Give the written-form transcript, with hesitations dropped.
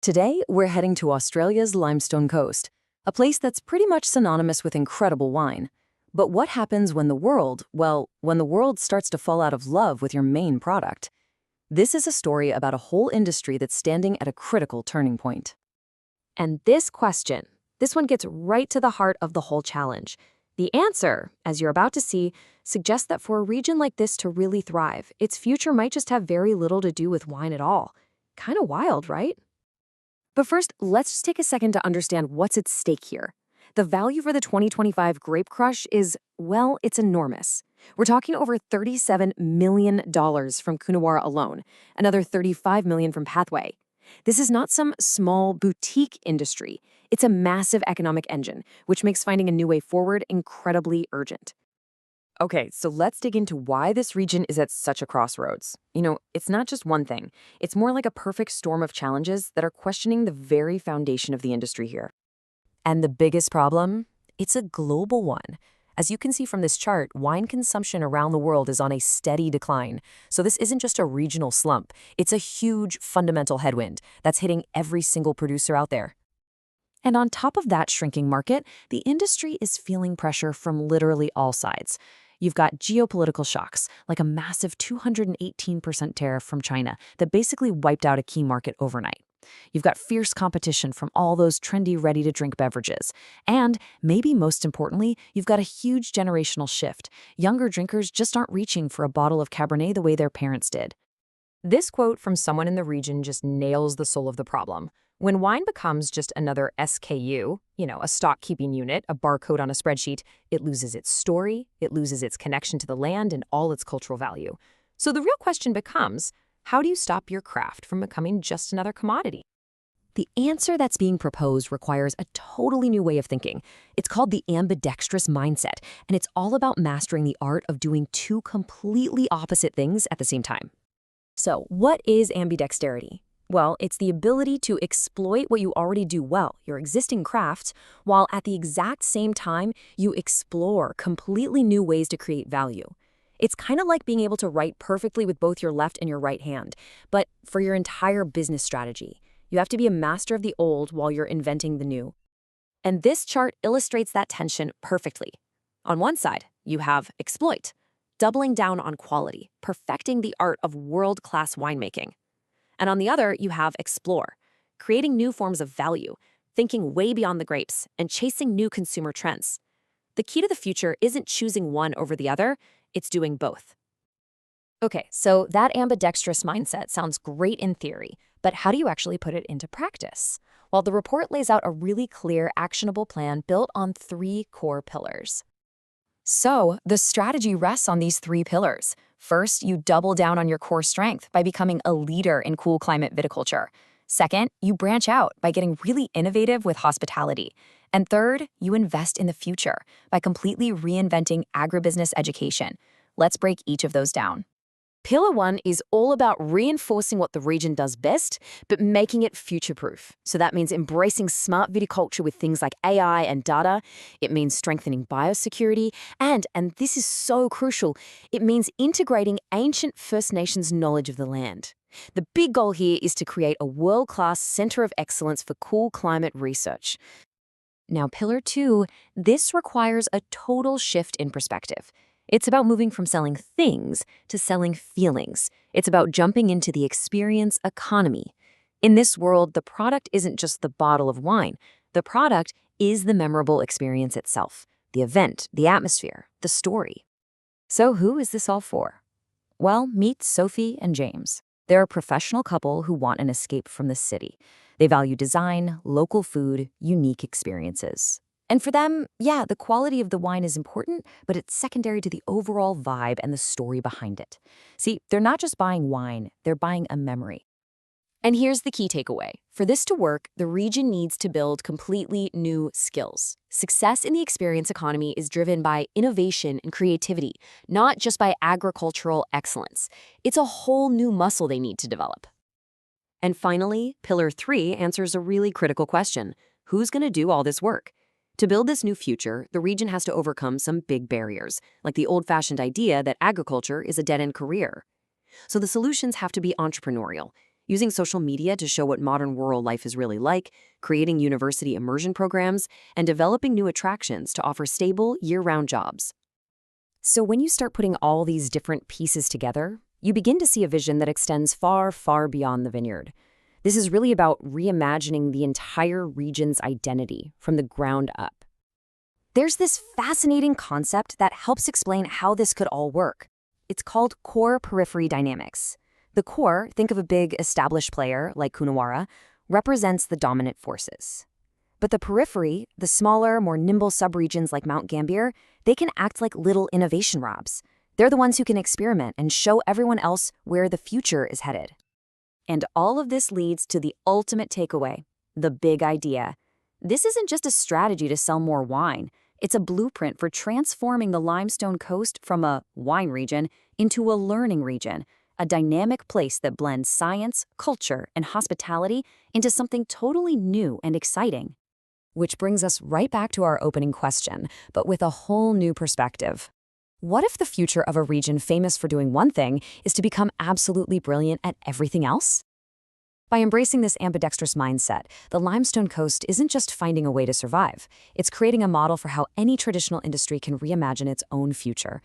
Today, we're heading to Australia's Limestone Coast, a place that's pretty much synonymous with incredible wine. But what happens when when the world starts to fall out of love with your main product? This is a story about a whole industry that's standing at a critical turning point. And this one gets right to the heart of the whole challenge. The answer, as you're about to see, suggests that for a region like this to really thrive, its future might just have very little to do with wine at all. Kind of wild, right? But first, let's just take a second to understand what's at stake here. The value for the 2025 Grape Crush is, well, it's enormous. We're talking over $37 million from Coonawarra alone, another $35 million from Pathway. This is not some small boutique industry. It's a massive economic engine, which makes finding a new way forward incredibly urgent. Okay, so let's dig into why this region is at such a crossroads. It's not just one thing. It's more like a perfect storm of challenges that are questioning the very foundation of the industry here. And the biggest problem? It's a global one. As you can see from this chart, wine consumption around the world is on a steady decline. So this isn't just a regional slump. It's a huge fundamental headwind that's hitting every single producer out there. And on top of that shrinking market, the industry is feeling pressure from literally all sides. You've got geopolitical shocks, like a massive 218% tariff from China that basically wiped out a key market overnight. You've got fierce competition from all those trendy ready-to-drink beverages. And, maybe most importantly, you've got a huge generational shift. Younger drinkers just aren't reaching for a bottle of Cabernet the way their parents did. This quote from someone in the region just nails the soul of the problem. When wine becomes just another SKU, a stock-keeping unit, a barcode on a spreadsheet, it loses its story, it loses its connection to the land and all its cultural value. So the real question becomes, how do you stop your craft from becoming just another commodity? The answer that's being proposed requires a totally new way of thinking. It's called the ambidextrous mindset, and it's all about mastering the art of doing two completely opposite things at the same time. So, what is ambidexterity? Well, it's the ability to exploit what you already do well, your existing craft, while at the exact same time, you explore completely new ways to create value. It's kind of like being able to write perfectly with both your left and your right hand, but for your entire business strategy. You have to be a master of the old while you're inventing the new. And this chart illustrates that tension perfectly. On one side, you have exploit, doubling down on quality, perfecting the art of world-class winemaking. And on the other, you have explore, creating new forms of value, thinking way beyond the grapes, and chasing new consumer trends. The key to the future isn't choosing one over the other, it's doing both. Okay, so that ambidextrous mindset sounds great in theory, but how do you actually put it into practice? Well, the report lays out a really clear, actionable plan built on 3 core pillars. So, the strategy rests on these 3 pillars. First, you double down on your core strength by becoming a leader in cool climate viticulture. Second, you branch out by getting really innovative with hospitality. And third, you invest in the future by completely reinventing agribusiness education. Let's break each of those down. Pillar 1 is all about reinforcing what the region does best, but making it future-proof. So that means embracing smart viticulture with things like AI and data. It means strengthening biosecurity. And this is so crucial, it means integrating ancient First Nations knowledge of the land. The big goal here is to create a world-class center of excellence for cool climate research. Now, Pillar 2, this requires a total shift in perspective. It's about moving from selling things to selling feelings. It's about jumping into the experience economy. In this world, the product isn't just the bottle of wine. The product is the memorable experience itself, the event, the atmosphere, the story. So who is this all for? Well, meet Sophie and James. They're a professional couple who want an escape from the city. They value design, local food, unique experiences. And for them, yeah, the quality of the wine is important, but it's secondary to the overall vibe and the story behind it. See, they're not just buying wine, they're buying a memory. And here's the key takeaway. For this to work, the region needs to build completely new skills. Success in the experience economy is driven by innovation and creativity, not just by agricultural excellence. It's a whole new muscle they need to develop. And finally, Pillar 3 answers a really critical question. Who's going to do all this work? To build this new future, the region has to overcome some big barriers, like the old-fashioned idea that agriculture is a dead-end career. So the solutions have to be entrepreneurial. using social media to show what modern rural life is really like, creating university immersion programs, and developing new attractions to offer stable, year-round jobs. So when you start putting all these different pieces together, you begin to see a vision that extends far, far beyond the vineyard. This is really about reimagining the entire region's identity from the ground up. There's this fascinating concept that helps explain how this could all work. It's called core-periphery dynamics. The core, think of a big established player like Coonawarra, represents the dominant forces. But the periphery, the smaller, more nimble subregions like Mount Gambier, they can act like little innovation robs. They're the ones who can experiment and show everyone else where the future is headed. And all of this leads to the ultimate takeaway, the big idea. This isn't just a strategy to sell more wine. It's a blueprint for transforming the Limestone Coast from a wine region into a learning region, a dynamic place that blends science, culture, and hospitality into something totally new and exciting. Which brings us right back to our opening question, but with a whole new perspective. What if the future of a region famous for doing one thing is to become absolutely brilliant at everything else? By embracing this ambidextrous mindset, the Limestone Coast isn't just finding a way to survive. It's creating a model for how any traditional industry can reimagine its own future,